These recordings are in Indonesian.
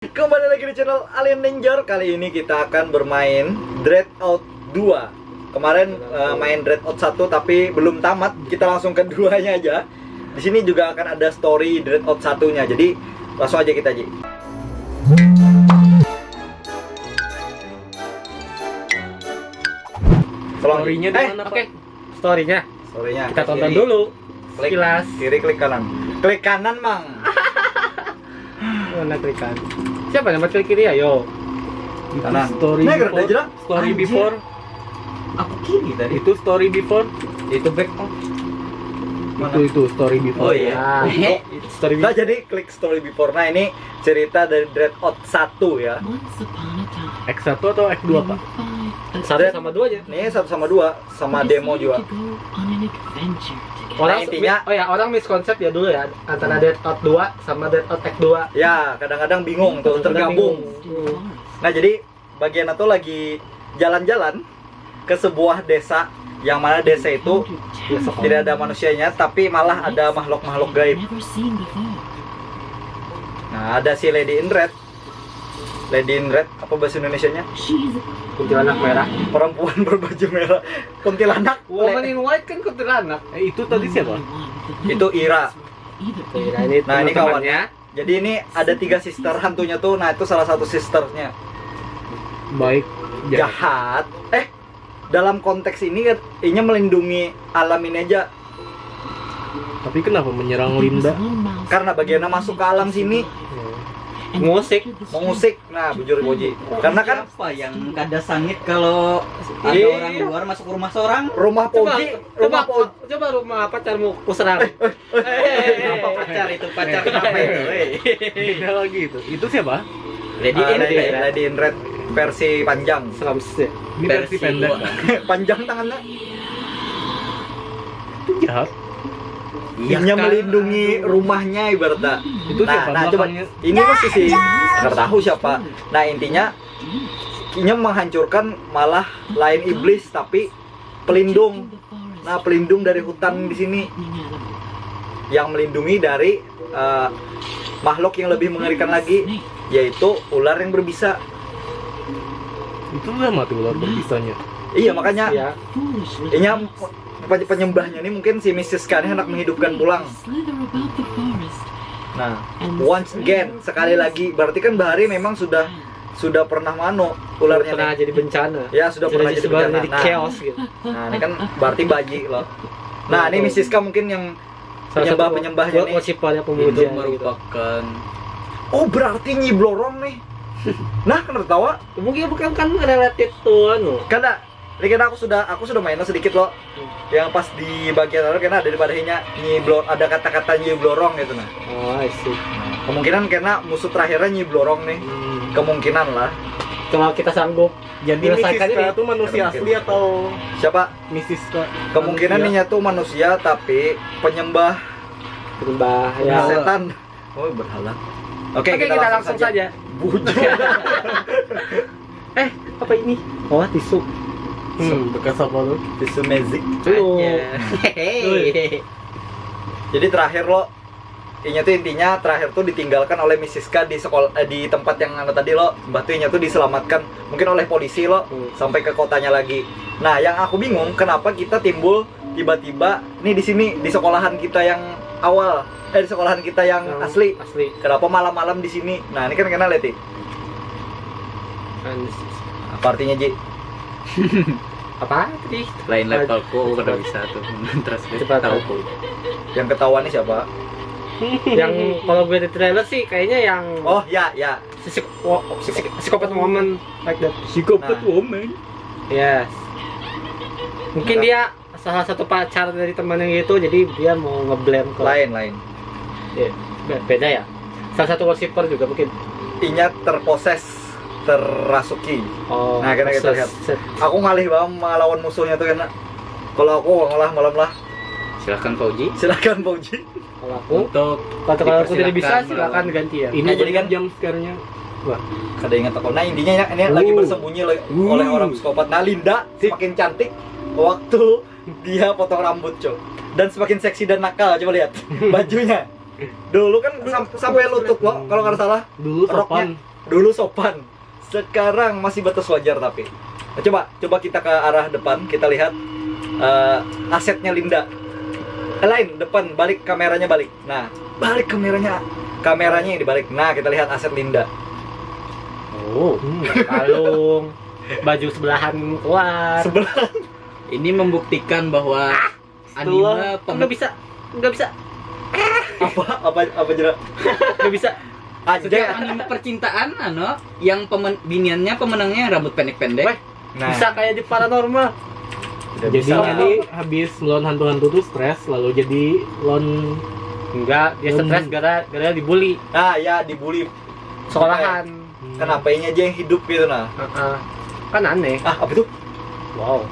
Kembali lagi di channel Alien Ninja. Kali ini kita akan bermain Dreadout 2. Kemarin main Dreadout 1 tapi belum tamat. Kita langsung ke duanya aja. Di sini juga akan ada story Dreadout 1-nya. Jadi langsung aja kita aja. Story-nya di mana, Pak? Story-nya. Story-nya. Kita tonton dulu. Klik Sekilas. kiri, klik kanan. Klik kanan, Mang. Mana klik kanan? Siapa yang klik kiri? Ayo. Kanan. Story Nah, before. gerda Story Anjir. before. Aku kiri tadi. Itu story before. Itu back off. Mana? Itu story before. Oh, iya. Nah, itu story Nah, before. jadi klik story before. Nah, ini cerita dari Dreadout 1 ya. X1 atau X2, Pak? Satu sama dua aja. Ini 1 sama 2 sama demo juga. Orang Nah, intinya- orang miskonsep ya dulu ya antara Dreadout 2 sama Dreadout X2. Ya, kadang-kadang bingung tuh tergabung. Nah, jadi bagian itu lagi jalan-jalan ke sebuah desa yang mana desa itu tidak ada manusianya tapi malah ada makhluk-makhluk gaib. Nah, ada si Lady in Red. Lady in Red apa bahasa Indonesianya? Kuntilanak merah. Perempuan berbaju merah. Kuntilanak. Woman in white kan kuntilanak. Itu tadi siapa? Itu Ira. Ini Nah, ini teman-temannya. Jadi ini ada 3 sister hantunya tuh. Nah, itu salah satu sisternya. Baik. Jahat. Dalam konteks ini katanya melindungi alam ini aja. Tapi kenapa menyerang Linda? Karena bagiannya masuk ke alam sini Musik. mengusik. Nah, bujur boji. Karena kan siapa yang kada sangit kalau ada Iya. orang luar masuk rumah seorang? rumah Poji, rumah Poji. Coba rumah pacarmu kuserang. Apa pacar itu? Pacar kenapa itu? Beda lagi itu. Itu siapa? Lady in Lady, Red. Lady in Red versi panjang. Seram sih. Ini versi Versi pendek. luar. Panjang tangannya. Itu jahat. Dia kan? melindungi rumahnya ibaratnya. Itu siapa? Nah, coba Belakangnya. ini masih sih nggak tahu siapa. Nah, intinya Kinya menghancurkan malah lain iblis tapi pelindung. Nah, pelindung dari hutan di sini yang melindungi dari makhluk yang lebih mengerikan lagi, yaitu ular yang berbisa. Itu udah mati ular berbisanya. Iya, makanya Ya. ini penyembahnya ini mungkin si Mrs. K ini hendak menghidupkan pulang. Nah, once again, sekali lagi, berarti kan Bahari memang sudah pernah mano ularnya Pernah nih. jadi bencana. Ya, sudah pernah jadi bencana. Jadi Nah, chaos gitu. nah, ini kan berarti baji loh. Nah, ini Mrs. K mungkin yang penyembahnya nih. Worshippernya Itu pemuja gitu. merupakan Oh, berarti Nyi Blorong nih. Nah, kenapa tawa? Mungkin bukan kan related tuh anu. Karena ini kan aku sudah main sedikit loh. Yang pas di bagian lalu karena ada di padanya ada kata-kata Nyi Blorong gitu nah. Oh, I see. Kemungkinan karena musuh terakhirnya Nyi Blorong nih. Kemungkinan lah. Kalau kita sanggup Jadi menyelesaikan Mrs. K ini. itu manusia Mungkin. asli atau Siapa? Mrs. K? Kemungkinan manusia? ini tuh manusia tapi penyembah Penyembah ya. setan. Oh, berhala. Oke, Oke, kita langsung saja. Bujur. Apa ini? Oh, tisu. Bekas apa lu? Tisu magic. Tuh. Hehehe. Jadi terakhir lo intinya terakhir tuh ditinggalkan oleh Mrs. K di sekolah di tempat yang anu tadi lo batunya tuh diselamatkan mungkin oleh polisi lo sampai ke kotanya lagi. Nah, yang aku bingung kenapa kita timbul tiba-tiba nih di sini di sekolahan kita yang awal di sekolahan kita yang asli. Asli. Kenapa malam-malam di sini? Nah, ini kan kenal Leti. Apa artinya, Ji? Apa tadi? Lain levelku udah bisa tuh. Terus Cepat tahu tahu. Yang ketahuan nih siapa? Yang kalau gue di trailer sih kayaknya yang Oh, ya. psikopat woman like that. Psikopat woman. Yes. Mungkin Nah. dia salah satu pacar dari temannya gitu, jadi dia mau ngeblame ke Lain. Ya, beda ya. Salah satu worshipper juga mungkin. Inya terrasuki. Oh. Nah, karena kita lihat. Aku ngalih banget melawan musuhnya tuh karena kalau aku ngalah malam lah. Silakan Pauji. Silakan Pauji. Kalau aku, Untuk kalau aku tidak bisa dipersilakan silakan melawan. ganti ya. Ini Nah, jadi kan jam sekarangnya. Kada ingat aku. Nah, intinya ini lagi bersembunyi oleh orang psikopat. Nah, Linda semakin cantik waktu dia potong rambut, Cok. Dan semakin seksi dan nakal, coba lihat bajunya. Dulu kan sampai lutut loh, kalau nggak salah. Dulu Roknya. sopan. Dulu sopan, sekarang masih batas wajar tapi. Nah, coba kita ke arah depan, kita lihat asetnya Linda. Lain, depan, balik kameranya balik. Nah, balik kameranya yang dibalik. Nah, kita lihat aset Linda. Oh, kalung, baju sebelahan keluar. Sebelah. Ini membuktikan bahwa anime Nggak bisa, nggak bisa, apa jelas? nggak bisa. setiap Aja. anime percintaan yang biniannya pemenangnya rambut pendek-pendek. Weh, Nah, bisa kayak di paranormal. tidak Jadi bisa. ini habis lawan hantu-hantu tuh stres, lalu jadi lawan Enggak, dia stres gara dibully Nah, ya dibully. sekolahan. Kenapa ini aja yang hidup gitu nah? Heeh. Kan aneh. Ah, apa itu? Wow.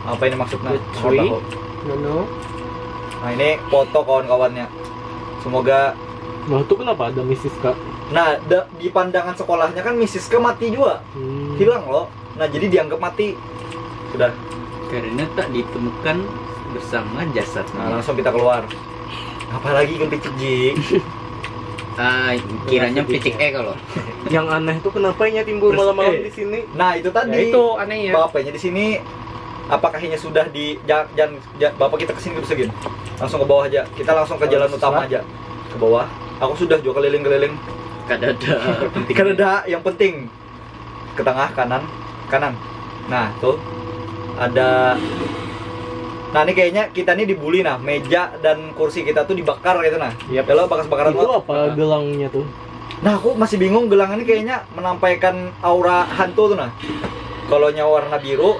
Apa ini maksudnya? The Nggak tree. tahu. No. Nah, ini foto kawan-kawannya. Semoga. Nah itu kenapa ada Mrs. K? Nah, di pandangan sekolahnya kan Mrs. K mati juga. Hilang loh. Nah, jadi dianggap mati. Sudah. Karena tak ditemukan bersama jasadnya. Nah, langsung kita keluar. Apalagi yang picik Ji. Kiranya picik kalau. Yang aneh tuh kenapa nya timbul malam-malam Eh. di sini? Nah, itu Ya tadi. itu anehnya. Bapaknya di sini. Apakah ini sudah di jangan Bapak kita kesini terus segini. Langsung ke bawah aja. Kita langsung ke jalan utama aja. Ke bawah. Aku sudah juga keliling-keliling. Kadada. Kan ada yang penting ke tengah kanan. Nah tuh ada. Nah ini kayaknya kita nih dibully nah, meja dan kursi kita tuh dibakar gitu nah. Yap. Ya lo bakas-bakaran Itu lo. apa gelangnya tuh? Nah aku masih bingung gelang ini kayaknya menampaikan aura hantu tuh nah. Kalau nya warna biru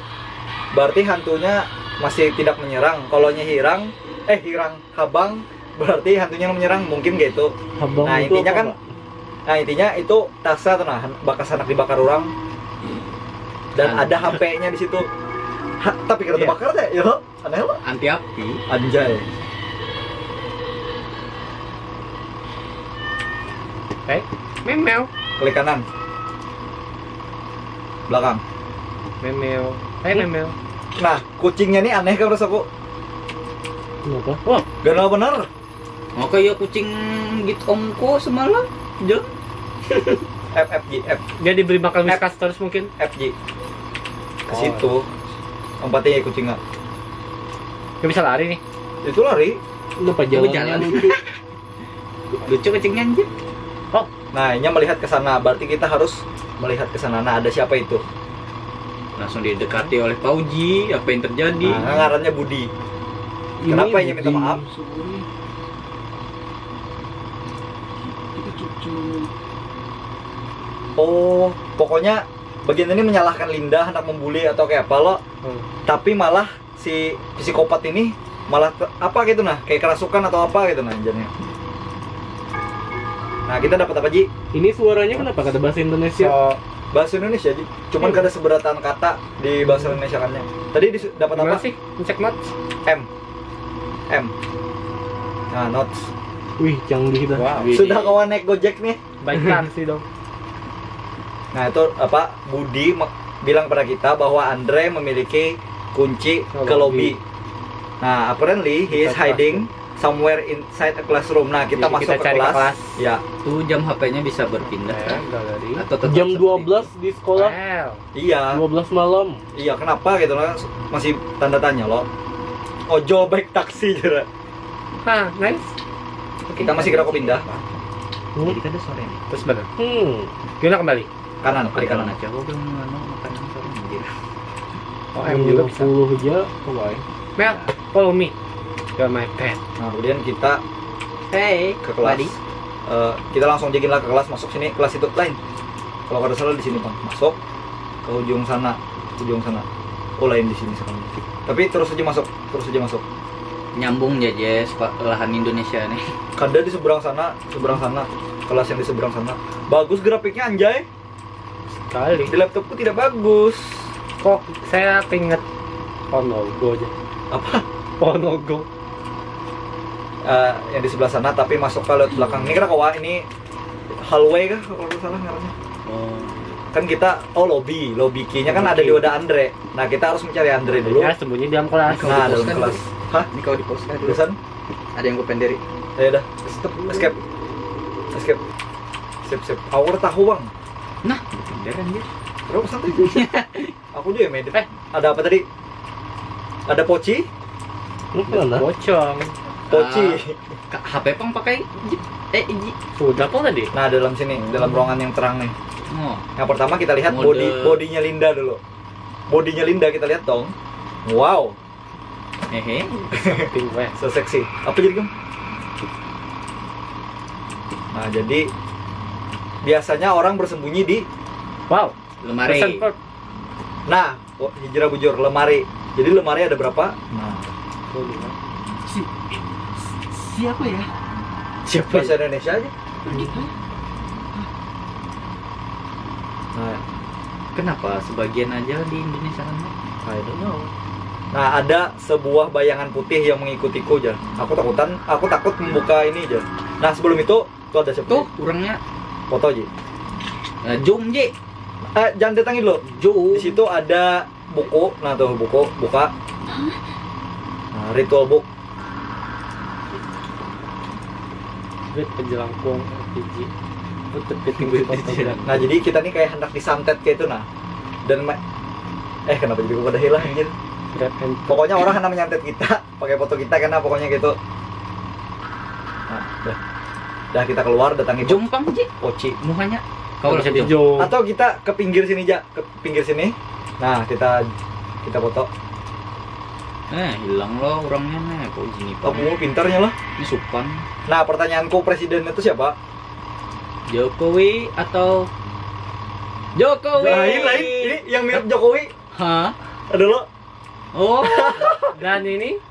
berarti hantunya masih tidak menyerang. Kalau nya hirang habang berarti hantunya menyerang, mungkin gitu. Habang Nah, itu intinya apa, kan Pak? Nah intinya itu tasa tuh nah, bakas anak dibakar orang dan ada HP-nya di situ. Tapi kira Iya. bakar deh, yo aneh lo. Anti api. Anjay. Memel. Klik kanan. Belakang. Memel. Memel. Nah, kucingnya nih aneh kan menurut aku. Kenapa? Wah, Ganal bener. Oh kayak kucing gitu omko semalam. Jo. F. dia diberi makan whiskas terus mungkin. FG. Ke Oh. situ. Tempatnya kucingnya. Dia bisa lari nih. Itu lari. Kenapa jalan. jalannya lucu? Lucu kucingnya anjir. Nah, ini melihat ke sana, berarti kita harus melihat ke sana. Nah, ada siapa itu? Langsung didekati oleh Pauji. Apa yang terjadi? Nah, ngarannya Budi. Kenapa ini minta Budi. maaf? Oh, pokoknya bagian ini menyalahkan Linda hendak membuli atau kayak apa lo. Tapi malah si psikopat ini malah apa gitu nah, kayak kerasukan atau apa gitu nah jadinya. Nah, kita dapat apa Ji? Ini suaranya kenapa kata bahasa Indonesia? So, bahasa Indonesia Ji. Cuman kada seberatan kata di bahasa Indonesia kannya. Tadi dapat apa? Gimana sih? Cek notes. M. Nah, notes. Wih, canggih dah. Wow. Wih. Sudah kawan naik Gojek nih. Baik taksi dong. Nah, itu apa? Budi bilang pada kita bahwa Andre memiliki kunci ke lobby. Nah, apparently he is hiding somewhere inside a classroom. Nah, kita Jadi masuk kita ke cari ke kelas. kelas. Ya, Tuh jam HP-nya bisa berpindah. Galeri. Atau tetap Jam seperti- 12 di sekolah. Well. iya. 12 malam. Iya, kenapa gitu lah? Masih tanda tanya loh. Ojol baik taksi jera. Hah, nice. Kita masih kira kok pindah. Jadi kan ada sore nih. Terus benar. Gimana kembali? Kanan, klik Kanan kanan. aja. Gua belum makanan sore anjir. Oh, M juga bisa. 20 aja, kawan. Mel, follow me. You're my pet. Nah, kemudian kita Hey, ke kelas. buddy. Kita langsung jagin lah ke kelas, masuk sini, kelas itu lain. Kalau ada salah di sini bang, masuk ke ujung sana. Oh lain di sini sekarang. Tapi terus aja masuk. Nyambung ya Jess, lahan Indonesia nih. Kada di seberang sana. Kelas yang di seberang sana. Bagus grafiknya anjay. Kali. Di laptopku tidak bagus. Kok saya keinget Ponogo aja. Apa? Ponogo. Yang di sebelah sana, tapi masuk ke lewat belakang. Ini kira kawa ini hallway kah kalau nggak salah ngarannya? Oh. Kan kita lobby key-nya kan ada di wadah Andre. Nah kita harus mencari Andre dulu. Ya, sembunyi di dalam kelas. Nah dalam Dipostkan kelas. Hah? Ini kalau di post kan Tulisan? ada yang gue pendiri. Ya udah. Escape. Sip. Power tahu bang. Nah, bener anjir. Bro, santai aja. Aku juga yang medit. Ada apa tadi? Ada poci? Lu mana? Pocong. Poci. HP pang pakai Ji. Sudah apa tadi? Nah, dalam sini, dalam ruangan yang terang nih. Oh, Yang pertama kita lihat Mode. bodinya Linda dulu. Bodinya Linda kita lihat dong. Wow, hehe. Samping weh. so seksi. Apa jadi kamu? Nah, jadi biasanya orang bersembunyi di Wow. Lemari. Present for nah, hijrah bujur lemari. Jadi lemari ada berapa? Nah, Siapa ya? siapa? bahasa Indonesia aja. Nah, Kenapa sebagian aja di Indonesia kan? I don't know. nah, ada sebuah bayangan putih yang mengikutiku aja. Aku takut membuka ini aja. Nah, sebelum itu tuh ada siapa? Tuh, orangnya Foto aja. zoom Ji. Jangan datangin dulu. Zoom. Di situ ada buku. Nah, tuh buku, buka. Nah, ritual book. Wait, penjelangkung RPG. Untuk ketinggi foto. Nah, jadi kita nih kayak hendak disantet kayak itu nah. Dan kenapa jadi pada hilang anjir? Grab and Pokoknya orang hendak menyantet kita, pakai foto kita karena pokoknya gitu. Nah, dah kita keluar datangi Zoom pang Ji. Poci. Mukanya kau bisa langsung zoom. dijom. Atau kita ke pinggir sini aja, ke pinggir sini. Nah, kita foto. Hilang loh orangnya nih. Kok gini Oh, pang? kamu pintarnya lah. Ini Supan. Nah, pertanyaanku presiden itu siapa? Jokowi atau Jokowi? Lain. Ini yang mirip Jokowi. Hah? Ada lo. Oh, Dan ini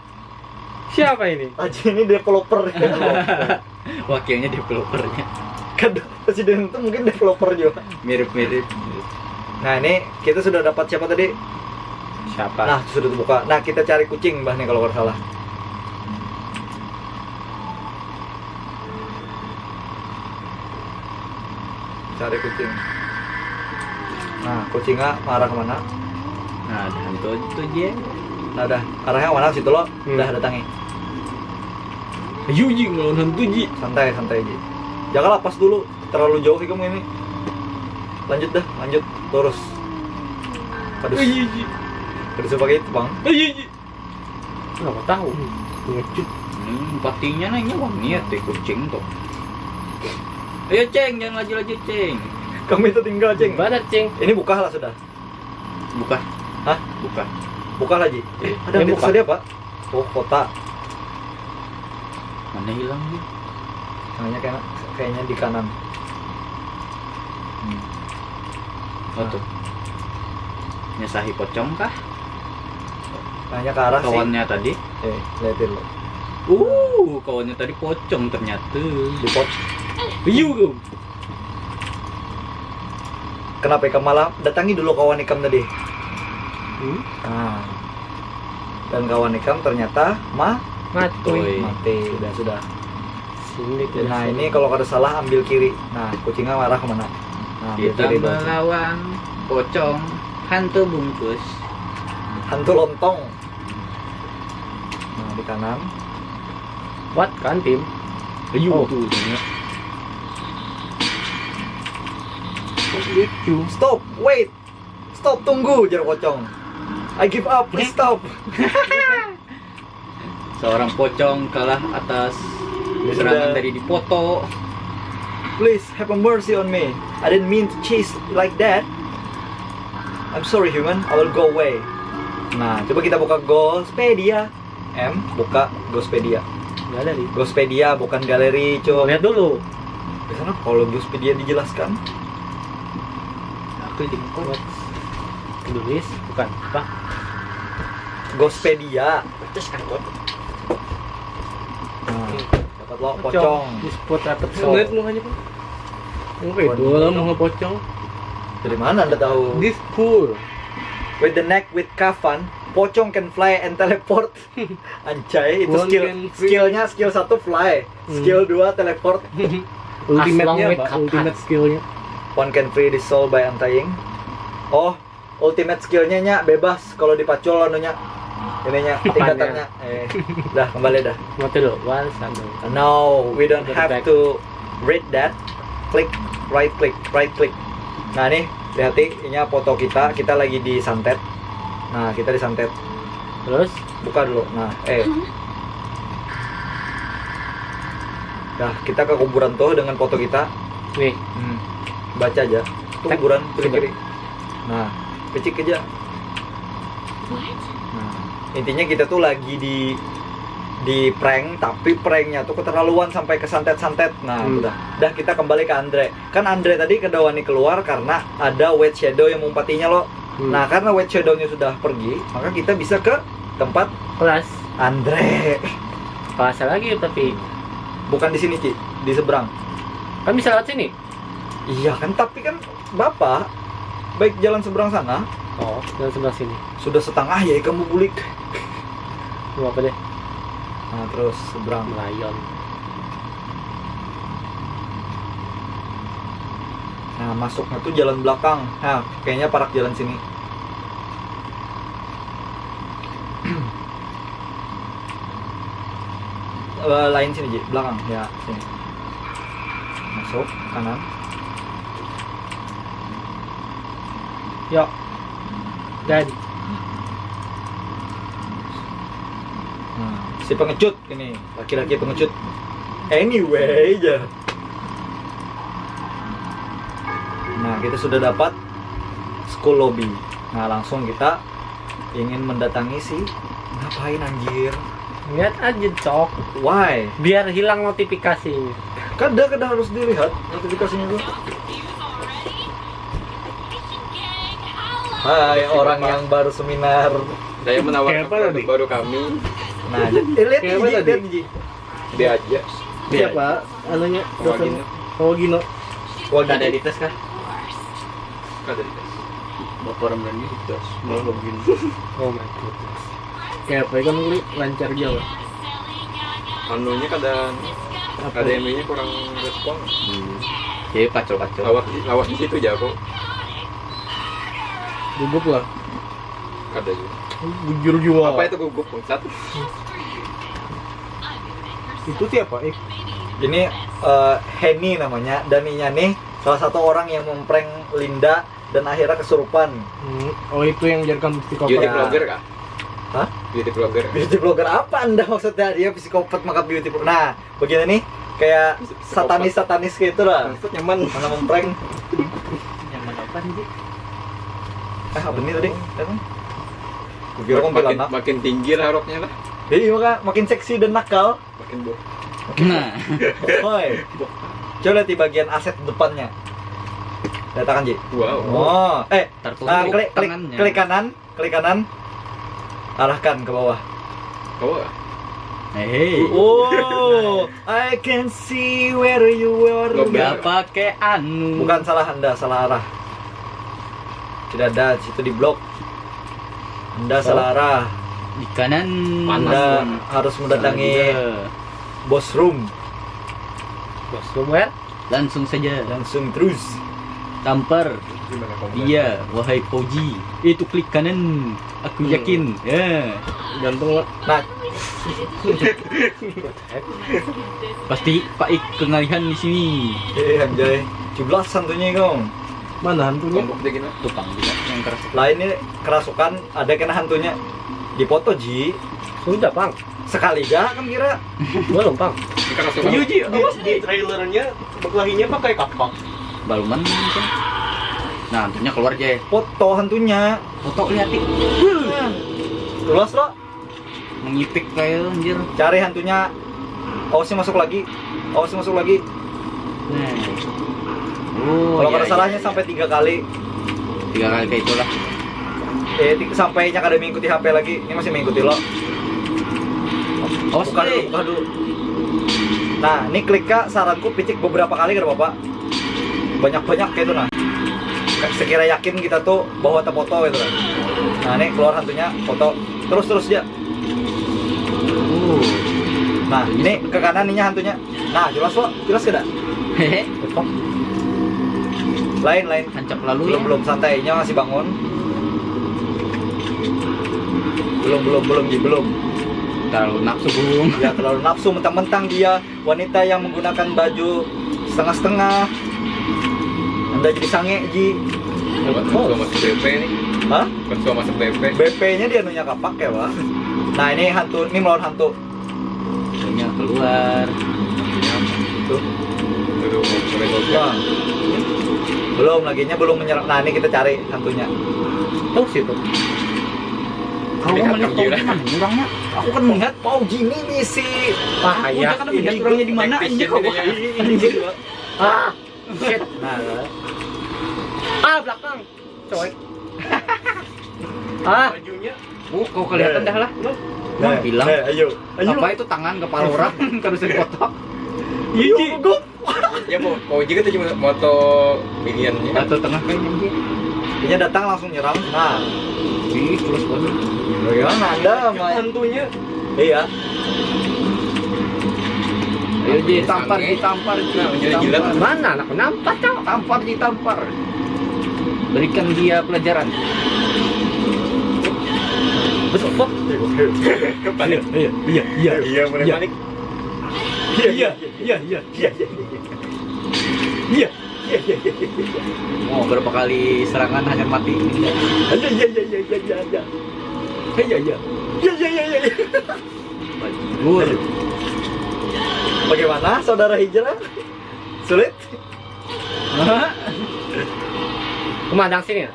siapa ini? Aji ini developer. wakilnya developernya. Kan presiden itu mungkin developer juga. Mirip-mirip. Nah, ini kita sudah dapat siapa tadi? Siapa? Nah, sudah terbuka. Nah, kita cari kucing, Mbah nih kalau nggak salah. Cari kucing. Nah, kucingnya marah kemana? Nah, ada hantu itu Ji. Nah, dah arahnya mana situ lo? Udah datangi. Ayo Ji, ngelawan hantu Ji. Santai aja. Jangan lepas dulu. Terlalu jauh sih kamu ini. Lanjut terus. Aduh, Ayo Ji. bisa pakai itu, Bang. Ayo Ji. Nggak tahu. Ngecut. Patinya nanya wangi ya teh kucing tuh. Ayo Ceng, jangan laju-laju Ceng. Kamu itu tinggal, Ceng. Badak cing. Ini buka lah sudah. Buka. Hah? Buka. Buka lagi. Ada Ini di buka. tadi apa? Oh, kota. Mana hilang Ji? Kayaknya di kanan. Oh tuh. Nyesahi pocong kah? Kayaknya ke arah sih. Kawannya tadi. Liatin lo. Kawannya tadi pocong ternyata. Di pot. Ayo. Kenapa Ikam malah datangi dulu kawan Ikam tadi? Nah. Dan kawan Ikam ternyata Mati. mati. Sudah. Sini Nah, ini kalau ada salah ambil kiri. Nah, kucingnya marah kemana? Nah, ambil Kita kiri dong. melawan pocong hantu bungkus. Hantu lontong. Nah, di kanan. What kan tim? Ayo Oh. tuh. Lucu. Stop, wait. Stop, tunggu, jar pocong. I give up, please stop. Seorang pocong kalah atas Dia serangan sudah- dari dipoto. Please have a mercy on me. I didn't mean to chase like that. I'm sorry human, I will go away. Nah, coba kita buka Ghostpedia. Buka Ghostpedia. Galeri. Ghostpedia bukan galeri, coba. Lihat dulu. Biasanya kalau Ghostpedia dijelaskan. Aku di Tulis bukan apa? Ghostpedia. Terus angkot. Nah, dapat lo pocong. Di spot atap Ngeliat mukanya Pak. Oke, dua lah mau ngepocong. Dari mana Anda tahu? This cool. With the neck with kafan, pocong can fly and teleport. Anjay, itu One can free. skill 1 fly, skill 2 teleport. Ultimate-nya with Pak, kapan? ultimate skill-nya. One can free the soul by untying. Oh, ultimate skillnya nya bebas kalau dipacul anunya. Ininya tingkatannya. Dah kembali dah. Mati dulu. One sambil. No, we don't Get have back. to read that. Click, right click. Nah nih, lihat ini foto kita lagi disantet. Nah, kita disantet. Terus Buka dulu. Nah, Nah, kita ke kuburan tuh dengan foto kita. nih, Baca aja. Tuh kuburan kiri-kiri. Nah, kecik aja. Nah, intinya kita tuh lagi di prank, tapi pranknya tuh keterlaluan sampai ke santet-santet. Nah, udah kita kembali ke Andre. Kan Andre tadi kedawani keluar karena ada white shadow yang mengumpatinya loh. Nah, karena white shadow-nya sudah pergi, maka kita bisa ke tempat kelas. Andre. Kelas lagi tapi Bukan di sini, Ci, di seberang. kan bisa lewat sini. Iya kan, tapi kan Bapak baik jalan seberang sana. Oh, dan sebelah sini. Sudah setengah ya kamu bulik. Lu apa deh? Nah, terus seberang. Lion. Nah, masuknya tuh jalan belakang. Nah, kayaknya parak jalan sini. Lain sini, Ji, belakang. Ya, sini. Masuk kanan. Yuk. Dan Nah, si pengecut ini, laki-laki pengecut. Anyway, ya. Nah, kita sudah dapat school lobby. Nah, langsung kita ingin mendatangi si ngapain anjir? lihat aja cok, Why? biar hilang notifikasinya. Kadang harus dilihat notifikasinya tuh. Hai orang yang baru seminar. Saya menawarkan Kayak apa produk tadi? baru kami. Nah, lihat Kayak apa Ji, tadi? lihat Ji. Dia aja. Siapa? Anunya dosen Gino. Wah, Ada gitu. di tes kah? Ada di tes. Bapak Ramdan di tes. Malah nggak begini. Oh my goodness. Kayak apa kan Li? Lancar jauh. Anunya kadang akademinya kurang respon. Jadi kacau-kacau. Lawak di situ jago. Gugup lah. Ada juga. Bujur juga. Apa itu gugup pusat? Itu siapa? Ini Henny namanya, dan ini nih salah satu orang yang memprank Linda dan akhirnya kesurupan. Oh itu yang jadikan psikopat. Beauty Ya. blogger kah? Hah? Beauty blogger. Beauty blogger apa Anda maksudnya? Dia psikopat maka beauty blogger. Nah, begini nih kayak satanis gitu lah. Maksud nyaman. Mana memprank? Nyaman apa nih? Apa nih tadi? Gue kira kuntilanak. Makin tinggi lah roknya lah. Jadi maka makin seksi dan nakal. Makin bok. Nah, Woi. Coba lihat di bagian aset depannya. Datakan Ji. Wow. Oh, tertutup tangannya. klik kanan. Arahkan ke bawah. Kau Hei, Oh, I can see where you are. nggak pakai anu. Bukan salah Anda, salah arah. Tidak ada, di situ di blok. Anda salah arah. Di kanan. Anda harus mendatangi boss room. Bos where? Langsung saja. Langsung terus. Tampar. gimana kamu? Iya, wahai Fauji. Itu klik kanan. Aku yakin. Ya. Gantung lah. Nah, Pasti Pak Ik pengalihan di sini. anjay. 17 santunya kau. Mana hantunya? Tombok dia gini. Tukang juga yang keras. Lain ini kerasukan, ada kena hantunya. Di foto Ji. Sudah pang, Sekali gak kan kira? belum pang. Ini kan langsung. Iya Ji, awas di trailernya berkelahinya pakai kapak. Baluman mungkin. Nah, hantunya keluar aja. Foto hantunya. Foto lihat nih. Tulas lo. Mengipik kayak anjir. Cari hantunya. Awasnya masuk lagi. Nah. Oh, Kalau iya, ada salahnya iya. sampai 3 kali. 3 kali kayak itulah. Sampainya kada mengikuti HP lagi. Ini masih mengikuti lo. Oh, Buka dulu. Nah, ini klik Kak, saranku picik beberapa kali kada Bapak. Banyak-banyak kayak itu nah. Sekira yakin kita tuh bahwa foto gitu kan. Nah, ini keluar hantunya, foto. Terus dia. Nah, ini ke kanan ininya hantunya. Nah, jelas lo, jelas kada? Hehe. Lain. Hancap lalu ya. Belum santainya masih bangun. Belum. Terlalu nafsu belum. Ya terlalu nafsu, mentang-mentang dia wanita yang menggunakan baju setengah-setengah. Anda jadi sange Ji. Buat gua masuk BP nih. Hah? Buat gua masuk BP. BP-nya dia nunya kapak ya, Pak. Nah, ini hantu, ini melawan hantu. Punya keluar. Tuh. Tuh, mulai gua. Wah. Belum, laginya belum menyerang. Nah, ini kita cari hantunya. Tuh situ. Kalau Lihat melihat kaki Pauji udah. mana orangnya? Aku kan melihat Pauji ini misi. Ah, Aku ya. kan melihat orangnya di mana anjing kok. Anjing. Ah, shit. Nah, Ah, belakang. Coy. Ah, Bajunya Kau kelihatan dah lah. nah, Bilang. ayo. Apa itu tangan kepala orang kan bisa dipoto. Iya, Ji. ya mau juga tuh cuma moto minion Atau tengah kan anjing. Dia datang langsung nyerang. Nah, Ih, terus banget. bagaimana Anda sama hantunya. Iya. Ayo Ji, tampar, ditampar, Nah, menjadi gila. mana anak nampak cok? Tampar, ditampar. Berikan dia pelajaran. Betul kok. Panik. Iya, mulai Iya. panik. Oh, berapa kali serangan hanya mati. Bajur. Bagaimana saudara hijrah? Sulit? Kemandang sini ya?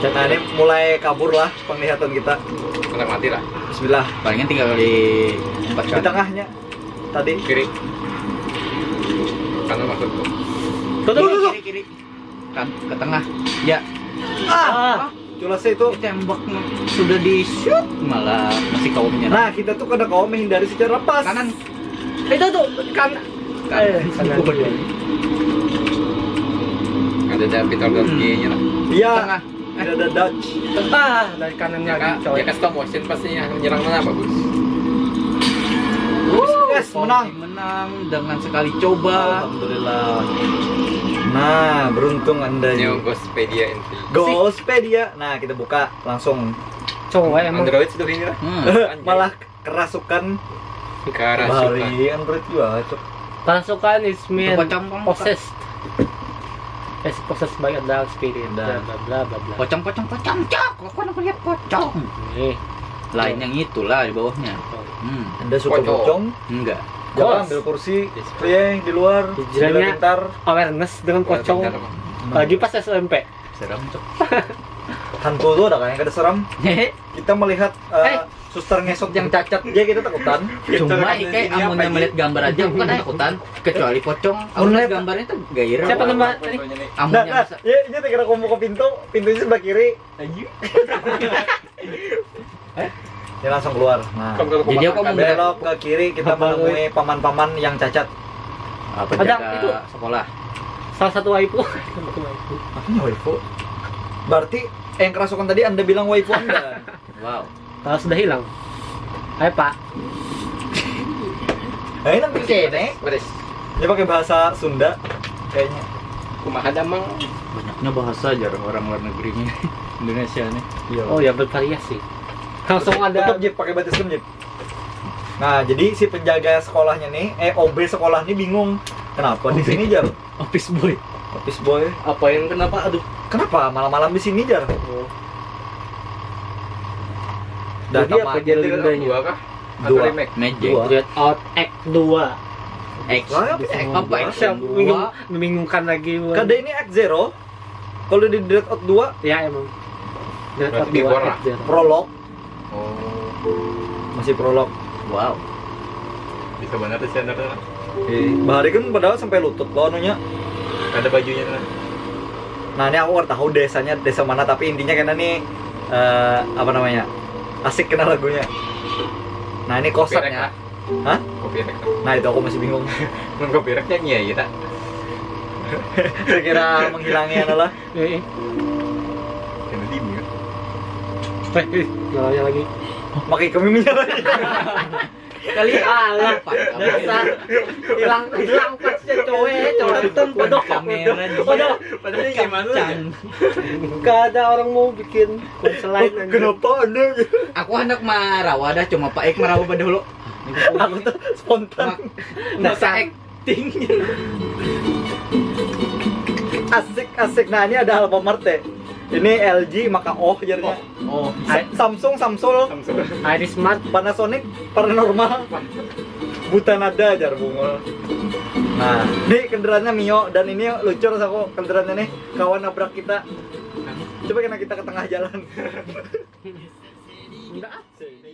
Nah, ini mulai kabur lah penglihatan kita. Kena mati lah. Bismillah. Palingan 3 kali 4 Di kali. tengahnya tadi. Kiri. Kanan maksudku. Tuh. Kiri. Kan ke tengah. Ya. Ah, jelasnya itu. Tembak sudah di shoot malah masih kau menyerang. Nah, kita tuh kada kau menghindari secara pas. Kanan. Itu tuh kan. Kanan. Ada Peter dan G-nya lah. Iya. Tengah. Ada Dutch. Ah, dari kanannya lagi coy. Ya kan stop motion pastinya menyerang mana bagus. Yes, menang. Menang dengan sekali coba. Alhamdulillah. Nah, beruntung Anda. New Ghostpedia entry. Ghostpedia. Nah, kita buka langsung. Cowok emang. Android sudah ini lah. Malah kerasukan Kerasukan. Bari Android juga, Cok. Pasukan is mean Pocong, Bang. possessed. Possessed by a dark spirit. Dah. Bla bla bla bla. Pocong. Cok. Aku nak lihat pocong. Nih. Lain yang itulah di bawahnya. Anda suka Pocong. pocong? Enggak. Jangan ambil kursi. Yang di luar. Hijrahnya- Pintar. Awareness dengan pocong. Lagi pas SMP. Seram cok. Hantu tuh ada kan yang kada seram. Kita melihat suster ngesot yang cacat aja kita takutan. Cuma kayak amunnya melihat gambar aja bukan takutan kecuali pocong. Amun lihat gambarnya tuh gairah. Siapa nama tadi? Amunnya Nah, ya ini kira kamu ke pintu, pintunya sebelah kiri. Dia langsung keluar. Nah, Jadi aku mau belok ke kiri kita menemui paman-paman yang cacat. penjaga itu. sekolah. Salah satu waifu. Apanya waifu? Berarti yang kerasukan tadi Anda bilang waifu Anda. Wow. Kalau sudah hilang. Hai Pak. Nah, ini nanti kene. Beres. Dia pakai bahasa Sunda kayaknya. Kumaha damang. Banyaknya bahasa jarang orang luar negerinya. Indonesia nih. Iya. Oh ya bervariasi. Langsung Tutup ada. Jip pakai batiskem Jip. Nah, jadi si penjaga sekolahnya nih, OB sekolah nih bingung. Kenapa di sini Jar? Office boy. Office boy. Apa yang kenapa? Aduh. Kenapa malam-malam di sini Jar? Dan Jadi apa jadi lindanya? Dua kah? Atau Dua. remake? Magic. Dua. Dread Out Act 2. X. Apa Action Bingung, membingungkan lagi. Kada ini Act Zero. Kalau di Dread Out 2 Ya emang. Dread Out Berarti 2 before Act Zero. prolog, Oh. masih prolog. Wow. Bisa benar tuh channel. Bahari kan padahal sampai lutut lo anunya. Ada bajunya kan. Nah, ini aku nggak tahu desanya desa mana, tapi intinya karena nih apa namanya? Asik kenal lagunya. Nah, ini kosannya. Hah? Copyright. Nah, itu aku masih bingung. Non copyright nyanyi ya kita. Saya kira menghilangi adalah Eh, Kena dim ya. nyalanya lagi. pakai kemiminya lagi. Kali alah. Dasar. Hilang pasnya cowok. Waduh, Kamera waduh. Padahal gimana? Gak ada orang mau bikin selain anjing. Kenapa Anda? Aku hendak marawa dah cuma Pak Ek marawa pada dulu. Aku tuh spontan. Masa acting. asik. Nah, ini ada Alfamart ya. Ini LG maka jadinya. Oh, Samsung, Iris Smart. Panasonic, Paranormal. Buta nada jar bungul. Nah, ini kendaraannya Mio dan ini lucu aku kendaraannya nih kawan nabrak kita. Coba kita ke tengah jalan. Enggak asik.